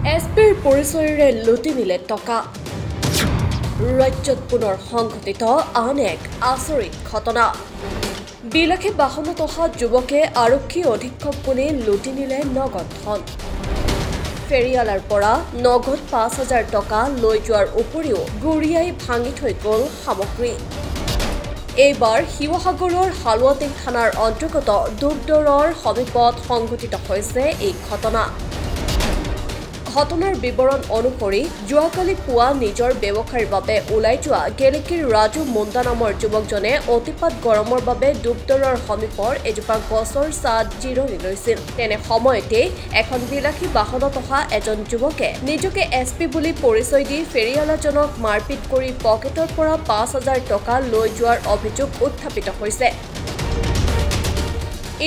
এছপিৰ পৰিচয়েৰে লুটি নিলে টকা ৰাজ্যত পুনৰ সংঘটিত আন এক আচৰিত ঘটনা বিলাসী বাহনত অহা যুৱকে আৰক্ষী অধীক্ষক বুলি লুটি নিলে নগদ ধন ফেৰিয়ালাৰ পৰা নগদ ৫,০০০ টকা লৈ যোৱাৰ উপৰিও গুৰিয়াই ভাঙি থৈ গ'ল সামগ্ৰী এইবাৰ শিৱসাগৰৰ হালুৱাটিং থানাৰ অন্তৰ্গত দুবদৰৰ সমীপত সংঘটিত হৈছে এই ঘটনাৰ বিৱৰণ অনুসৰি যোৱাকালি পুৱা নিজৰ ব্যৱসায়ৰ বাবে ওলাই যোৱা গেলেকীৰ ৰাজু মুণ্ডা নামৰ যুৱকজনে অতিপাত গৰমৰ বাবে দুবদৰৰ সমীপৰ এজোপা গছৰ ছাঁত জিৰণি লৈছিল তেনে সময়তে এখন বিলাসী বাহনত অহা এজন যুৱকে নিজকে এছপি বুলি পৰিচয় দি ফেৰিয়ালাজনক মাৰপিট কৰি পকেটৰ পৰা ৫,০০০ টকা লৈ যোৱাৰ অভিযোগ উত্থাপিত হৈছে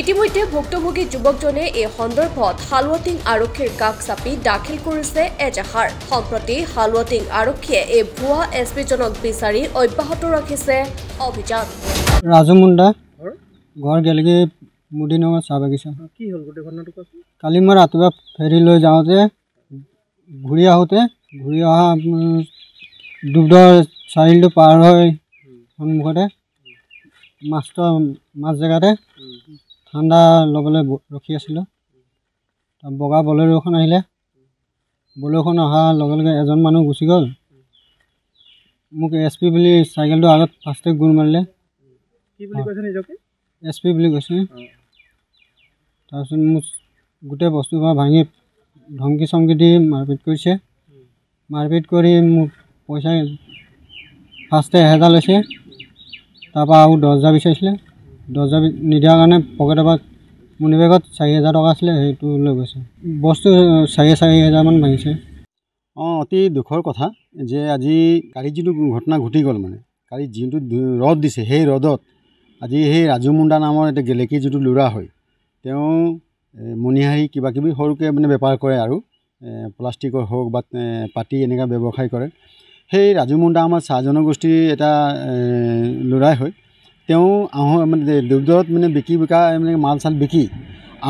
ইতিমধ্যে ভুক্তভোগী যুৱকজনে এই সন্দৰ্ভত হালুৱাটিং আৰক্ষীৰ কাষ চাপি দাখিল কৰিছে এজাহাৰ সম্প্ৰতি হালুৱাটিং আৰক্ষীয়ে এই ভুৱা এছপিজনক বিচাৰি অব্যাহত ৰাখিছে অভিযান ৰাজু মুণ্ডা ঘৰ গেলেকী মুদিনগৰ চাহ বাগিচা কি হ'ল গোটেই ঘটনাটো কোৱাচোন কালি মই ৰাতিপুৱা ফেৰি লৈ যাওঁতে ঘূৰি অহা দুবদৰ চাৰিআলিটো পাৰ হৈ সন্মুখতে মাছ জেগাতে ঠাণ্ডা ল'বলৈ ৰখি আছিলোঁ বগা বলেৰোখন আহিলে বলেৰোখন অহাৰ লগে লগে এজন মানুহ গুচি গ'ল মোক এছপি বুলি চাইকেলটো আগত ফাৰ্ষ্টে গুৰ মাৰিলে কি বুলি কৈছে নিজকে এছপি বুলি কৈছে তাৰপিছত মোক গোটেই বস্তুবোৰ ভাঙি ধমকি চমকি দি মাৰপিট কৰিছে মাৰপিট কৰি মোক পইচা ফাৰ্ষ্টে ১,০০০ লৈছে তাৰপৰা আৰু ১০,০০০ বিচাৰিছিলে ১০,০০০ নিদিয়াৰ কাৰণে পকেটৰ পৰা মনি বেগত ৪,০০০ টকা আছিলে সেইটো লৈ গৈছে বস্তু ৪,০০০ মান ভাঙিছে অতি দুখৰ কথা যে আজি কালি যিটো ঘটনা ঘটি গ'ল মানে কালি যিটো ৰদ দিছে সেই ৰদত আজি সেই ৰাজু মুণ্ডা নামৰ এটা গেলেকী যিটো ল'ৰা হয় তেওঁ মণিহাৰী কিবা কিবি সৰুকৈ মানে বেপাৰ কৰে আৰু প্লাষ্টিকৰ হওক বা পাতি এনেকুৱা ব্যৱসায় কৰে সেই ৰাজু মুণ্ডা আমাৰ চাহ জনগোষ্ঠীৰ এটা ল'ৰাই হয় তেওঁ মানে দুবদৰত মানে বিকা মানে মাল চাল বিকি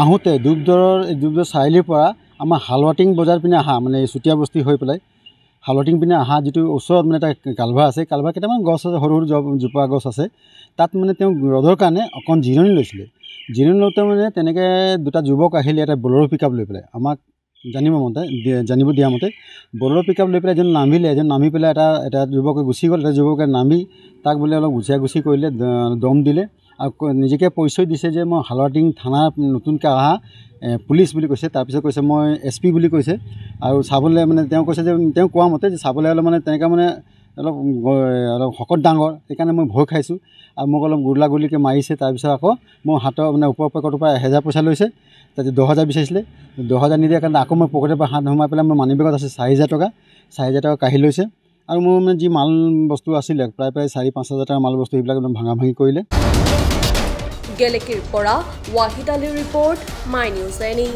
আহোঁতে দুবদৰ চাৰিআলিৰ পৰা আমাৰ হালুৱাটিং বজাৰ পিনে অহা মানে চুতীয়া বস্তি হৈ পেলাই হালুৱাটিং পিনে অহা যিটো ওচৰত মানে এটা কালভাৰ আছে কালভাৰ কেইটামান গছ আছে সৰু জোপা গছ আছে তাত মানে তেওঁ ৰ'দৰ কাৰণে অকণ জিৰণি লৈছিলে জিৰণি লওঁতে মানে তেনেকৈ দুটা যুৱক আহিলে এটা বলেৰো পিক আপ লৈ পেলাই আমাক জানিব দিয়া মতে বলেৰো পিক আপ লৈ পেলাই এজন নামি পেলাই এটা যুৱকে গুচি গ'ল এটা যুৱকে নামি তাক বোলে অলপ গুচি কৰিলে দম দিলে আৰু নিজকে পৰিচয় দিছে যে মই হালুৱাটিং থানাৰ নতুনকৈ অহা পুলিচ বুলি কৈছে তাৰপিছত কৈছে মই এছপি বুলি কৈছে আৰু চাবলৈ মানে তেওঁ কৈছে যে তেওঁ কোৱা মতে যে চাবলৈ হ'লে মানে তেনেকৈ মানে অলপ শকত ডাঙৰ সেইকাৰণে মই ভয় খাইছোঁ আৰু মোক অলপ গুৰলাগুৰলিকৈ মাৰিছে তাৰপিছত আকৌ মোৰ হাতৰ মানে ওপৰ পকেটৰ পৰা ১,০০০ পইচা লৈছে তাতে ১০,০০০ বিচাৰিছিলে ১০,০০০ নিদিয়াৰ কাৰণে আকৌ মই পকেটৰ পৰা হাত সোমাই পেলাই মোৰ মানি বেগত আছে ৪,০০০ টকা ৪,০০০ টকা কাঢ়ি লৈছে আৰু মোৰ মানে যি মাল বস্তু আছিলে প্ৰায় ৪,০০০-৫,০০০ টকাৰ মাল বস্তু এইবিলাক একদম ভাঙি কৰিলে গেলেকীৰ পৰা ৱাহিদ আলীৰ ৰিপৰ্ট মাই নিউজ এনি